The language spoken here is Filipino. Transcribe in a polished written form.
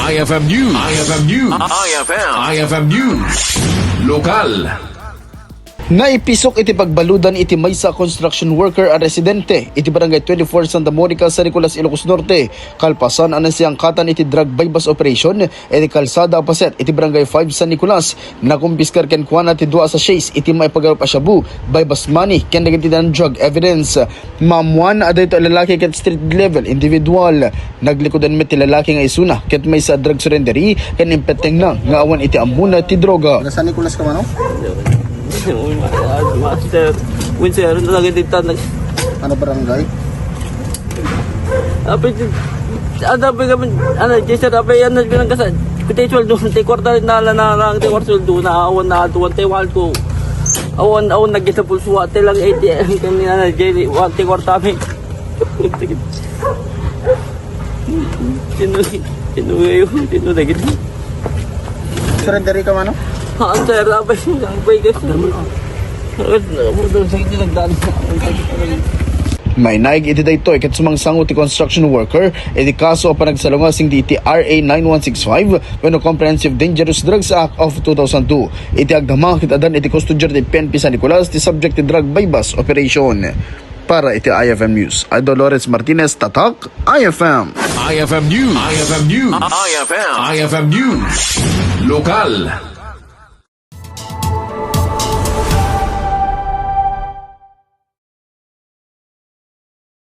IFM News. IFM News. IFM News. Lokal. Naipisok iti pagbaludan iti maysa construction worker a residente iti barangay 24 Santa Monica sa Nicolas, Ilocos Norte. Kalpasan anan siyang katan iti drug bypass operation iti kalsada paset iti barangay 5 San Nicolas. Nakumpiskar ken kuana ti dua sa chase iti maipagarup a shabu bypass money ken nagitidan drug evidence. Mamuan aday to lalaki ket street level individual. Naglikodan met ti lalaki nga isuna ket maysa drug surrendery ken impeteng na nga awan iti ambuna ti droga. Sa Nicolas ka mano? Master, Windsor, nagititan. Ano barangay? Ada kami, Jason, yan na binangkasan. Kita sweldo, te kwarta na te kwarta sweldo na awan na tuwan te wal ko. Awan nagita pulsuwa te lang 80 kanina na jeli te kwarta mi. Sino nagit. Surrendery ka mano? Sir, abay guys. May naig iti daytoy ket sumangsango ti construction worker iti kaso pa nagsalungasing di iti RA 9165 wenno Comprehensive Dangerous Drugs Act of 2002. Iti agdama ket adan iti custodier ti PNP San Nicolas ti subject ti drug bypass operation. Para iti IFM News, Dolores Martinez, Tatak, IFM. IFM News. IFM News. IFM News. Lokal.